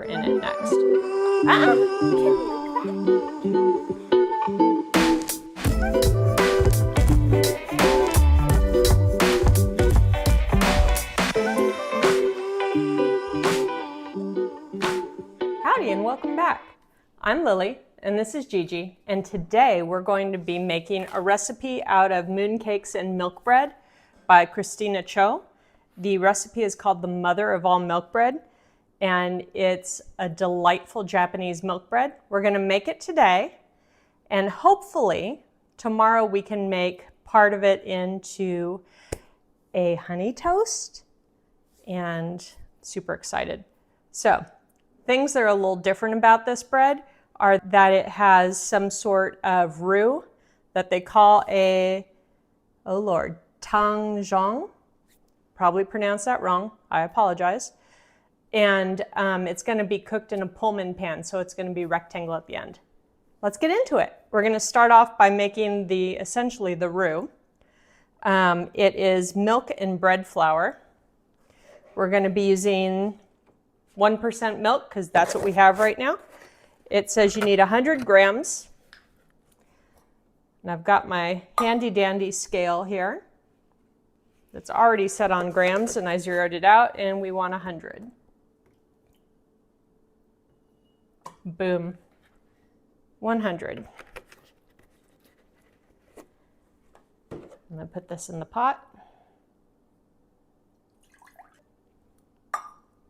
in it next. Can't Howdy and welcome back. I'm Lily and this is Gigi, and today we're going to be making a recipe out of Mooncakes and Milkbread by Kristina Cho. The recipe is called the mother of all milk bread, and it's a delightful Japanese milk bread. We're going to make it today, and hopefully tomorrow we can make part of it into a honey toast, and super excited. So things that are a little different about this bread are that it has some sort of roux that they call Tangzhong. Probably pronounced that wrong. I apologize. And it's going to be cooked in a Pullman pan, so it's going to be rectangle at the end. Let's get into it. We're going to start off by making essentially the roux. It is milk and bread flour. We're going to be using 1% milk because that's what we have right now. It says you need 100 grams. And I've got my handy dandy scale here. It's already set on grams, and I zeroed it out, and we want 100. Boom. 100. I'm going to put this in the pot.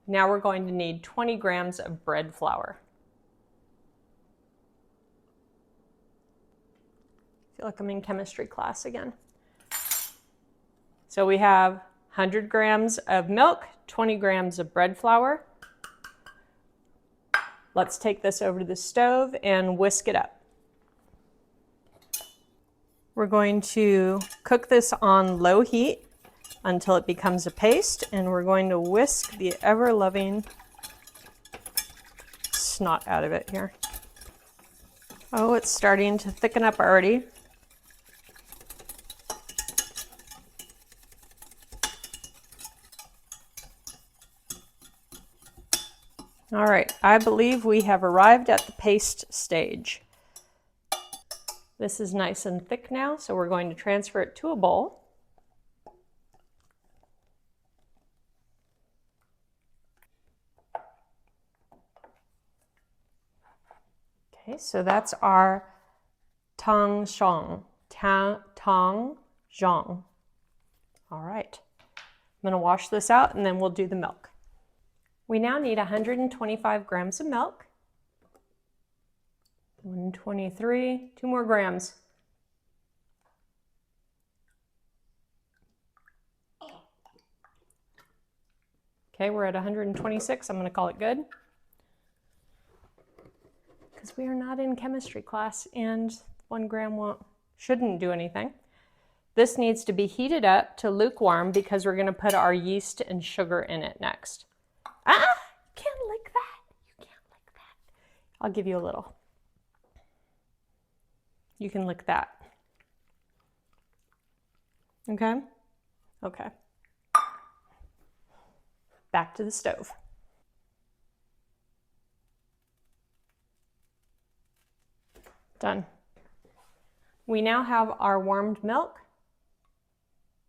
Now we're going to need 20 grams of bread flour. I feel like I'm in chemistry class again. So we have 100 grams of milk, 20 grams of bread flour. Let's take this over to the stove and whisk it up. We're going to cook this on low heat until it becomes a paste, and we're going to whisk the ever-loving snot out of it here. Oh, it's starting to thicken up already. All right, I believe we have arrived at the paste stage. This is nice and thick now, so we're going to transfer it to a bowl. Okay, so that's our Tangzhong. Tangzhong. All right, I'm going to wash this out and then we'll do the milk. We now need 125 grams of milk. 123, 2 more grams. Okay, we're at 126. I'm going to call it good, because we are not in chemistry class and 1 gram shouldn't do anything. This needs to be heated up to lukewarm because we're going to put our yeast and sugar in it next. You can't lick that. You can't lick that. I'll give you a little. You can lick that. Okay? Okay. Back to the stove. Done. We now have our warmed milk.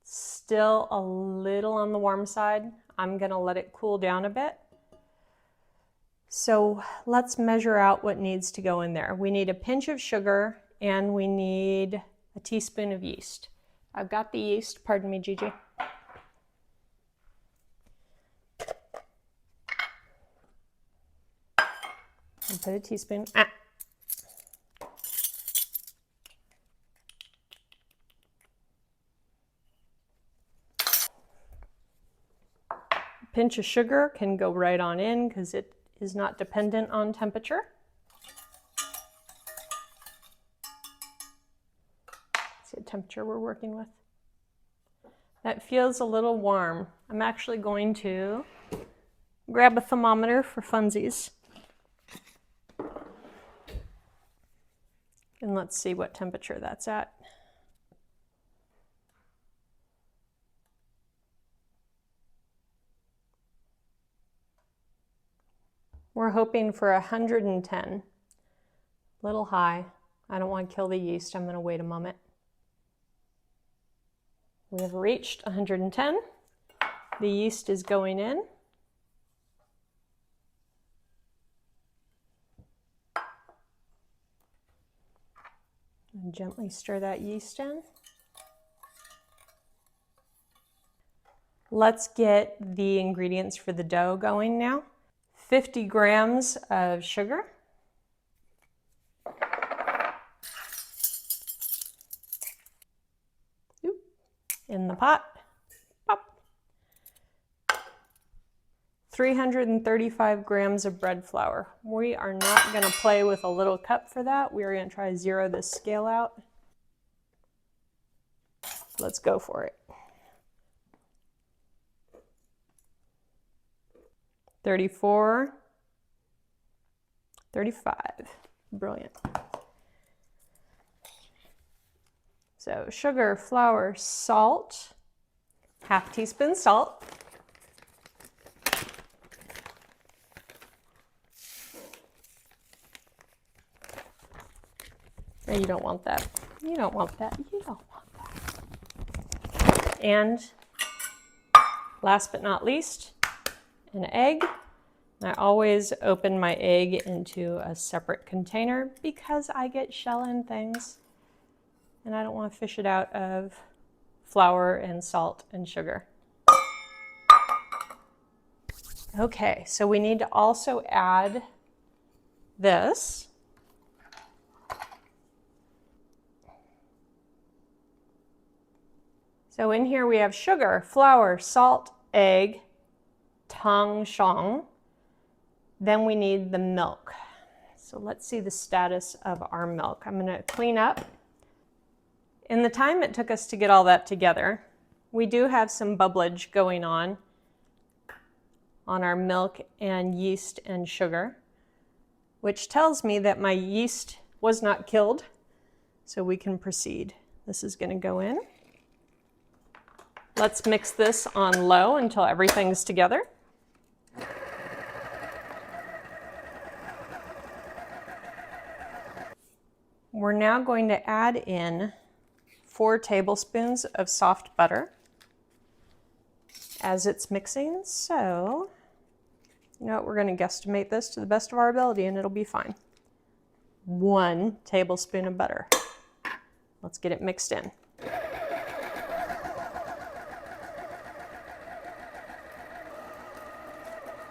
Still a little on the warm side. I'm going to let it cool down a bit. So let's measure out what needs to go in there. We need a pinch of sugar and we need a teaspoon of yeast. I've got the yeast, pardon me, Gigi. And put a teaspoon. Pinch of sugar can go right on in because it is not dependent on temperature. See what temperature we're working with. That feels a little warm. I'm actually going to grab a thermometer for funsies. And let's see what temperature that's at. We're hoping for 110. A little high. I don't want to kill the yeast. I'm going to wait a moment. We have reached 110. The yeast is going in. And gently stir that yeast in. Let's get the ingredients for the dough going now. 50 grams of sugar. In the pot. Pop. 335 grams of bread flour. We are not going to play with a little cup for that. We are going to try to zero this scale out. Let's go for it. 34, 35. Brilliant. So sugar, flour, salt, half teaspoon salt. No, you don't want that. You don't want that. You don't want that. And last but not least, an egg. I always open my egg into a separate container because I get shell and things. And I don't want to fish it out of flour and salt and sugar. Okay, so we need to also add this. So in here we have sugar, flour, salt, egg, Tangzhong. Then we need the milk. So let's see the status of our milk. I'm going to clean up. In the time it took us to get all that together, we do have some bubblage going on our milk and yeast and sugar, which tells me that my yeast was not killed, so we can proceed. This is going to go in. Let's mix this on low until everything's together. We're now going to add in 4 tablespoons of soft butter as it's mixing. So, you know what, we're going to guesstimate this to the best of our ability and it'll be fine. 1 tablespoon of butter. Let's get it mixed in.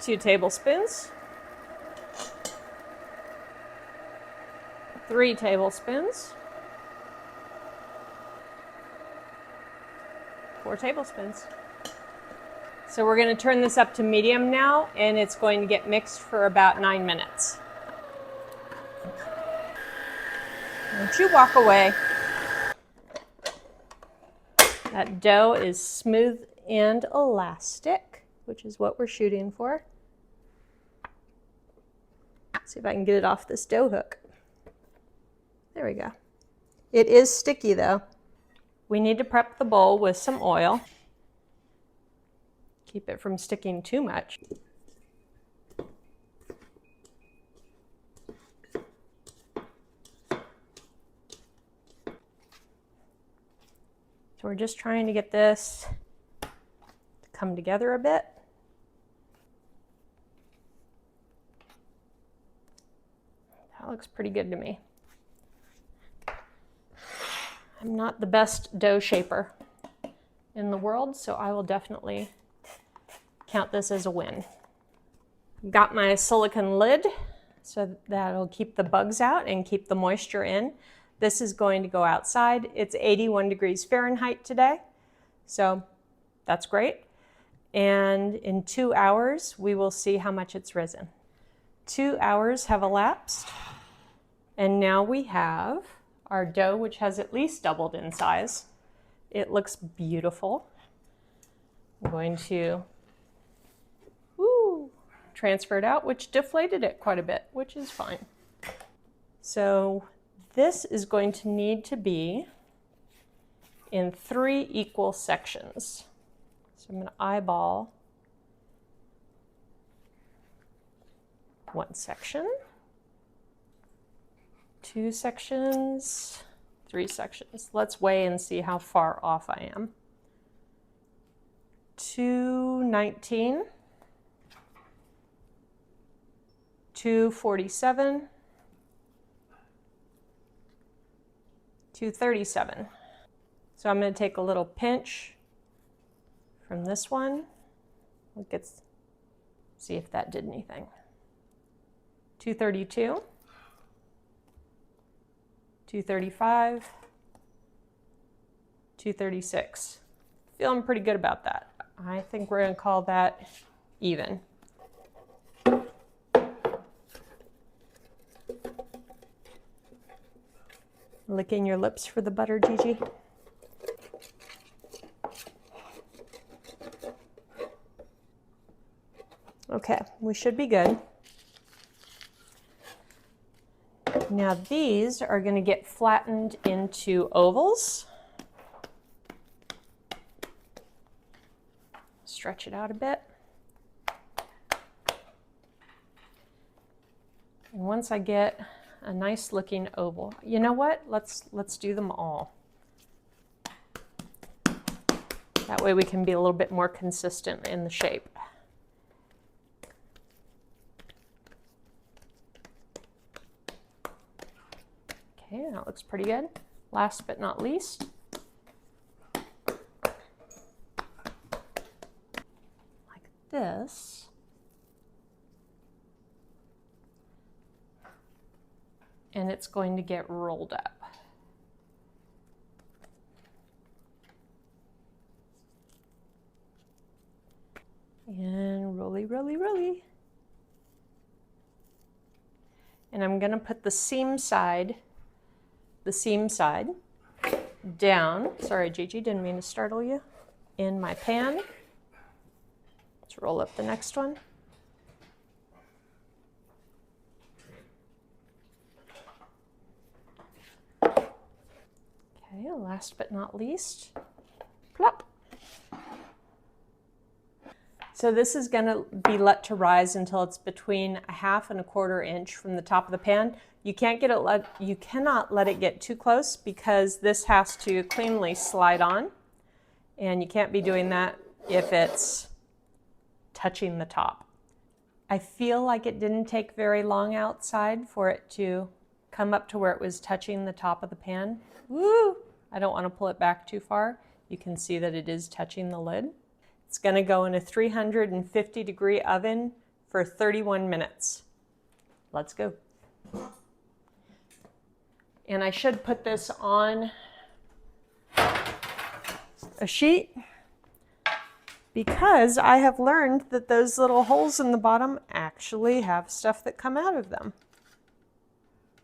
Two tablespoons. 3 tablespoons. 4 tablespoons. So we're going to turn this up to medium now, and it's going to get mixed for about 9 minutes. Don't you walk away. That dough is smooth and elastic, which is what we're shooting for. Let's see if I can get it off this dough hook. There we go. It is sticky though. We need to prep the bowl with some oil. Keep it from sticking too much. So we're just trying to get this to come together a bit. That looks pretty good to me. I'm not the best dough shaper in the world, so I will definitely count this as a win. Got my silicone lid so that'll keep the bugs out and keep the moisture in. This is going to go outside. It's 81 degrees Fahrenheit today, so that's great. And in 2 hours, we will see how much it's risen. 2 hours have elapsed, and now we have our dough, which has at least doubled in size. It looks beautiful. I'm going to transfer it out, which deflated it quite a bit, which is fine. So this is going to need to be in 3 equal sections. So I'm going to eyeball 1 section, 2 sections, 3 sections. Let's weigh and see how far off I am. 219, 247, 237. So I'm going to take a little pinch from this one. See if that did anything. 232, 235, 236. Feeling pretty good about that. I think we're going to call that even. Licking your lips for the butter, Gigi. Okay, we should be good. Now these are going to get flattened into ovals. Stretch it out a bit. And once I get a nice looking oval, you know what? Let's do them all. That way we can be a little bit more consistent in the shape. Okay, that looks pretty good. Last but not least, like this. And it's going to get rolled up. And rolly, rolly, rolly. And I'm going to put the seam side down. Sorry, Gigi, didn't mean to startle you. In my pan. Let's roll up the next one. Okay, last but not least, plop. So this is going to be let to rise until it's between 1/2 and 1/4 inch from the top of the pan. You cannot let it get too close because this has to cleanly slide on, and you can't be doing that if it's touching the top. I feel like it didn't take very long outside for it to come up to where it was touching the top of the pan. Woo! I don't want to pull it back too far. You can see that it is touching the lid. It's going to go in a 350-degree oven for 31 minutes. Let's go. And I should put this on a sheet because I have learned that those little holes in the bottom actually have stuff that come out of them.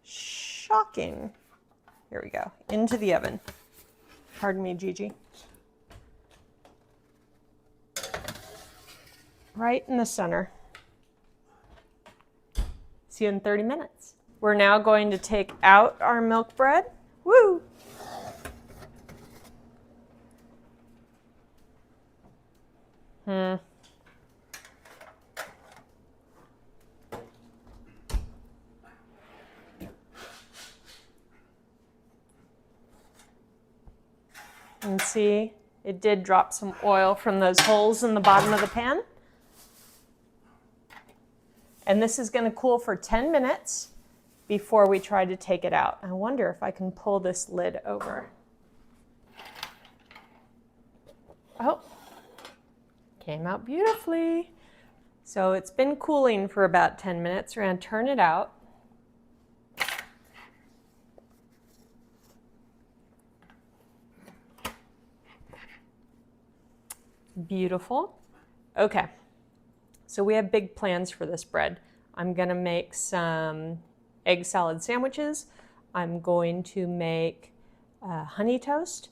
Shocking. Here we go, into the oven. Pardon me, Gigi. Right in the center. See you in 30 minutes. We're now going to take out our milk bread. Woo! And see, it did drop some oil from those holes in the bottom of the pan. And this is going to cool for 10 minutes before we try to take it out. I wonder if I can pull this lid over. Oh, came out beautifully. So it's been cooling for about 10 minutes. We're going to turn it out. Beautiful. Okay, so we have big plans for this bread. I'm going to make some egg salad sandwiches. I'm going to make honey toast,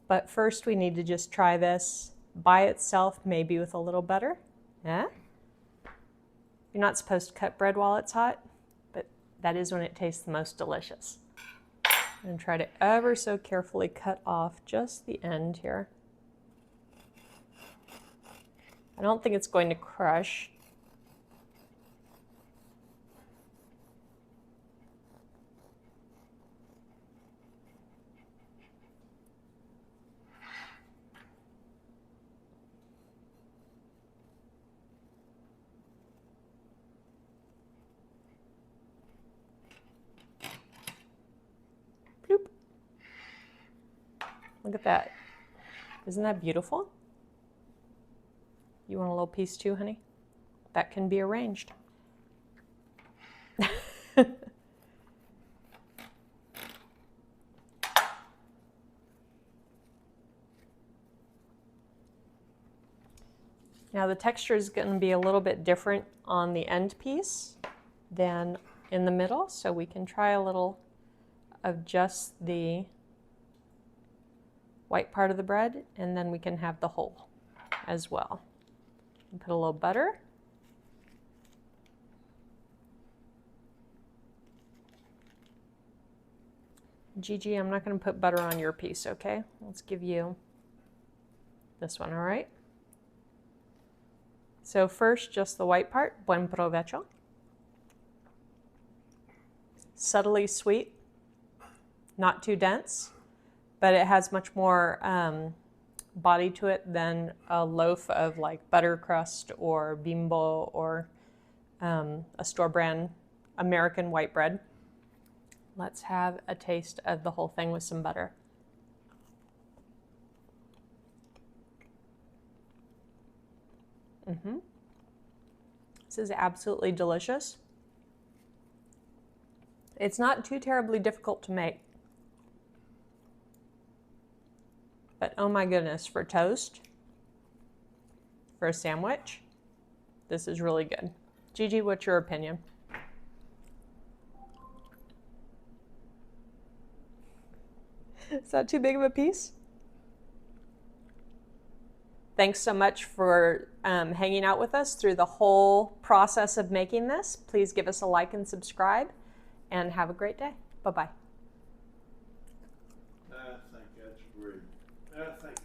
but first we need to just try this by itself, maybe with a little butter. Yeah? You're not supposed to cut bread while it's hot, but that is when it tastes the most delicious. I'm going to try to ever so carefully cut off just the end here. I don't think it's going to crush. Look at that. Isn't that beautiful? You want a little piece too, honey? That can be arranged. Now the texture is going to be a little bit different on the end piece than in the middle, so we can try a little of just the white part of the bread, and then we can have the whole as well. And put a little butter. Gigi, I'm not going to put butter on your piece, okay? Let's give you this one, all right? So first, just the white part, buen provecho. Subtly sweet, not too dense, but it has much more body to it than a loaf of like butter crust or bimbo or a store brand American white bread. Let's have a taste of the whole thing with some butter. This is absolutely delicious. It's not too terribly difficult to make. But oh my goodness, for toast, for a sandwich, this is really good. Gigi, what's your opinion? Is that too big of a piece? Thanks so much for hanging out with us through the whole process of making this. Please give us a like and subscribe, and have a great day. Bye-bye. I think that's great. I think